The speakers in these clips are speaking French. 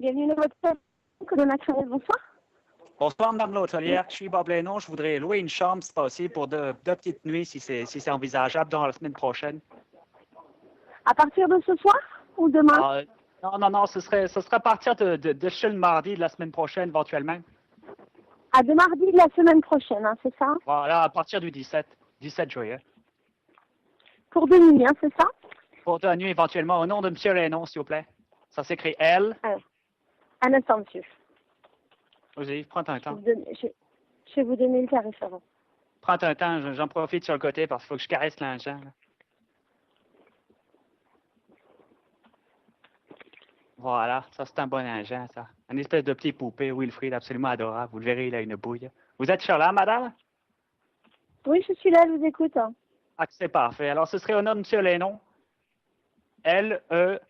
Bienvenue dans votre salle. Colonna Crémez, bonsoir. Bonsoir, Madame l'hôtelière. Je suis Bob Lénon. Je voudrais louer une chambre, c'est possible, pour deux petites nuits, si c'est envisageable, dans la semaine prochaine. À partir de ce soir ou demain? Non, ce serait à partir de le mardi de la semaine prochaine, éventuellement. À de mardi de la semaine prochaine, hein, c'est ça? Voilà, à partir du 17 juillet. Pour 2 nuits, hein, c'est ça? Pour 2 nuits, éventuellement, au nom de M. Lénon, s'il vous plaît. Ça s'écrit L. Un instant, monsieur. Vas-y, prends ton temps. Je vais vous donner le tarif avant. Prends ton temps, j'en profite sur le côté parce qu'il faut que je caresse l'argent. Voilà, ça c'est un bon engin, ça. Un espèce de petit poupée Wilfried absolument adorable. Vous le verrez, il a une bouille. Vous êtes sur là, madame? Oui, je suis là, je vous écoute. Ah, c'est parfait. Alors, ce serait au nom de M. Lénon. L-E,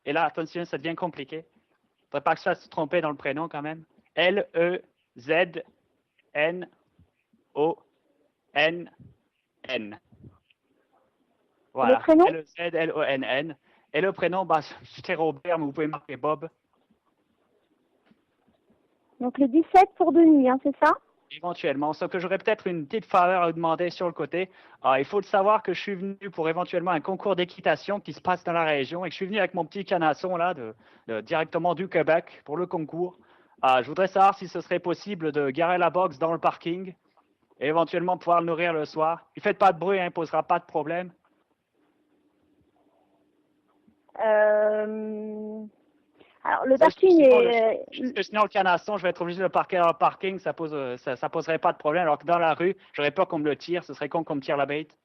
et là, attention, ça devient compliqué. Il ne faudrait pas que je fasse se tromper dans le prénom quand même. L-E-Z-N-O-N-N. Voilà. Le prénom? L-E-Z-L-O-N-N. Et le prénom, c'est Robert, mais vous pouvez marquer Bob. Donc le 17 pour 2 nuits, hein, c'est ça? Éventuellement. Sauf que j'aurais peut-être une petite faveur à vous demander sur le côté. Il faut le savoir que je suis venu pour éventuellement un concours d'équitation qui se passe dans la région et que je suis venu avec mon petit canasson là, directement du Québec pour le concours. Je voudrais savoir si ce serait possible de garer la box dans le parking et éventuellement pouvoir le nourrir le soir. Ne faites pas de bruit, hein, il ne posera pas de problème. Alors, le parking est... Sinon, le canasson, je vais être obligé de le parquer dans le parking, ça poserait pas de problème. Alors que dans la rue, j'aurais peur qu'on me le tire, ce serait con qu'on me tire la bête.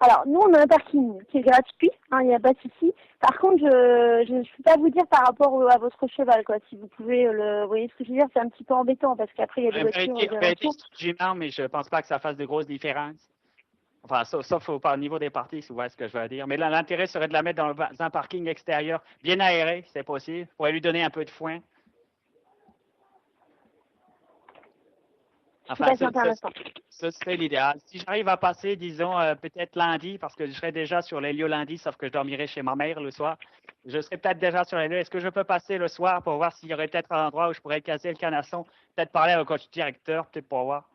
Alors, nous, on a un parking qui est gratuit, il n'y a pas de souci. Par contre, je ne peux pas vous dire par rapport à votre cheval, quoi. Si vous pouvez vous voyez ce que je veux dire, c'est un petit peu embêtant parce qu'après, il y a des voitures. Mais je pense pas que ça fasse de grosses différences. Enfin, sauf au niveau des parties, si vous voyez ce que je veux dire. Mais là, l'intérêt serait de la mettre dans un parking extérieur, bien aéré, c'est possible. On pourrait lui donner un peu de foin. Enfin, ce serait l'idéal. Si j'arrive à passer, disons, peut-être lundi, parce que je serai déjà sur les lieux lundi, sauf que je dormirai chez ma mère le soir. Je serai peut-être déjà sur les lieux. Est-ce que je peux passer le soir pour voir s'il y aurait peut-être un endroit où je pourrais casser le canasson, peut-être parler avec le coach directeur, peut-être pour voir.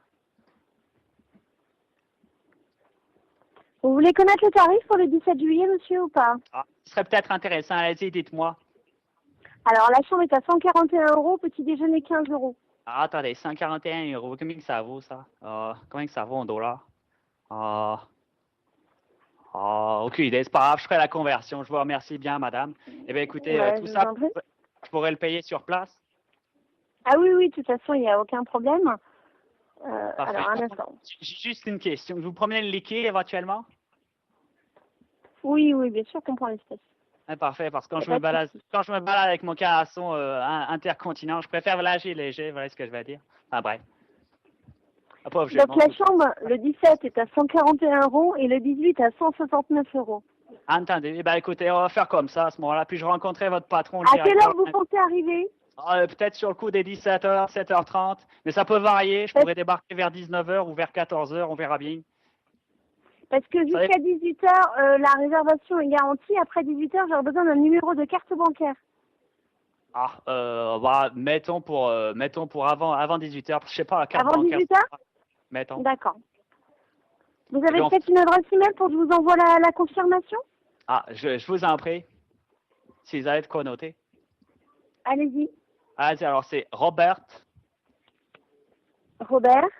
Vous voulez connaître le tarif pour le 17 juillet, monsieur, ou pas? Ce serait peut-être intéressant. Allez-y, dites-moi. Alors, la chambre est à 141 €, petit déjeuner 15 €. Attendez, 141 €. Combien que ça vaut, ça? Combien que ça vaut en dollars? Aucune idée. C'est pas grave, je ferai la conversion. Je vous remercie bien, madame. Eh bien, écoutez, tout ça, je pourrais le payer sur place? Ah oui, de toute façon, il n'y a aucun problème. Alors, un instant. J'ai juste une question. Vous promenez le liquide éventuellement? Oui, bien sûr qu'on prend l'espèce. Parfait, parce que quand je me balade avec mon canasson intercontinent, je préfère lâcher léger, voilà ce que je vais dire. Bref. Donc la chambre, le 17 est à 141 € et le 18 à 169 €. Entendez, écoutez, on va faire comme ça à ce moment-là, puis je rencontrerai votre patron. À quelle heure vous pensez arriver? Peut-être sur le coup des 17h, 7h30, mais ça peut varier. Je pourrais débarquer vers 19h ou vers 14h, on verra bien. Parce que jusqu'à 18h, la réservation est garantie. Après 18h, j'aurai besoin d'un numéro de carte bancaire. Mettons pour avant 18h. Je sais pas, la carte bancaire. Avant 18h? Mettons. D'accord. Vous avez peut-être une adresse email pour que je vous envoie la confirmation? Je vous en prie. Si vous avez de quoi noter. Allez-y. Alors, c'est Robert. Robert.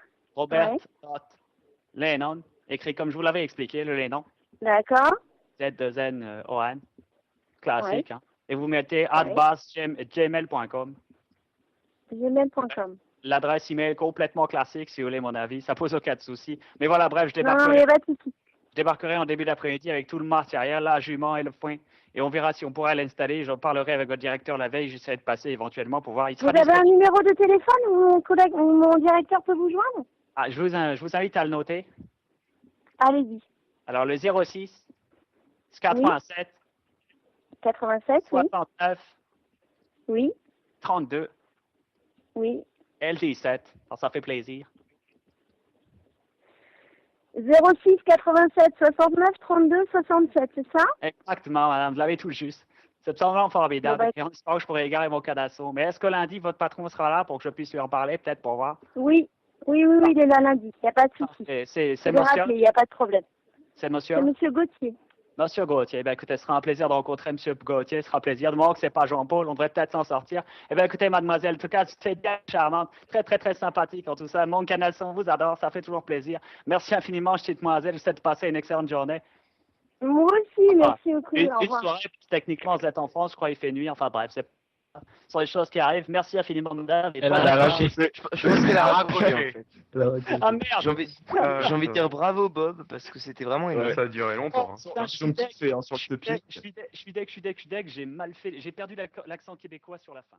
Lénon. Écrit comme je vous l'avais expliqué, le Lénon. D'accord. Z2N-O-N. Classique. Hein. Et vous mettez @gmail.com. Gmail.com. L'adresse email complètement classique, si vous voulez mon avis. Ça pose aucun souci. Mais voilà, bref, je débarquerai. Non, il n'y a pas de souci. Je débarquerai en début d'après-midi avec tout le matériel, la jument et le foin. Et on verra si on pourra l'installer. J'en parlerai avec votre directeur la veille. J'essaierai de passer éventuellement pour voir. Vous avez un numéro de téléphone où mon directeur peut vous joindre? Je vous invite à le noter. Allez-y. Alors, le 06 87 87, 69 oui. 32 oui. L17. Alors, ça fait plaisir. 06 87 69 32 67, c'est ça? Exactement, madame, vous l'avez tout juste. C'est absolument formidable. Bon, bah, Et on espère que je pourrai égarer mon canasson. Mais est-ce que lundi, votre patron sera là pour que je puisse lui en parler, peut-être pour voir? oui, il est là lundi, il n'y a pas de souci. C'est Je vais monsieur? rappeler, il n'y a pas de problème. C'est C'est monsieur? monsieur Gauthier. Monsieur Gauthier, ben écoutez, ce sera un plaisir de rencontrer Monsieur Gauthier, ce sera un plaisir. De moment que c'est pas Jean-Paul, on devrait peut-être s'en sortir. Eh bien, écoutez, mademoiselle, en tout cas, c'est bien charmante, très, très, très sympathique en tout ça. Mon canal-son vous adore, ça fait toujours plaisir. Merci infiniment, petite demoiselle, je vous souhaite de passer une excellente journée. Moi aussi, merci beaucoup. Une Au revoir. soirée, puis techniquement, vous êtes en France, je crois qu'il fait nuit, enfin bref, ce sont les choses qui arrivent. Merci infiniment, madame. Elle a racheté. Je pense qu'elle a raccroché en fait. Ah merde! J'ai envie de dire bravo Bob parce que c'était vraiment une. Ça a duré longtemps. Hein. Putain, Ils ont kiffé hein, sur le je tapis. suis deg, j'ai mal fait, j'ai perdu l'accent québécois sur la fin.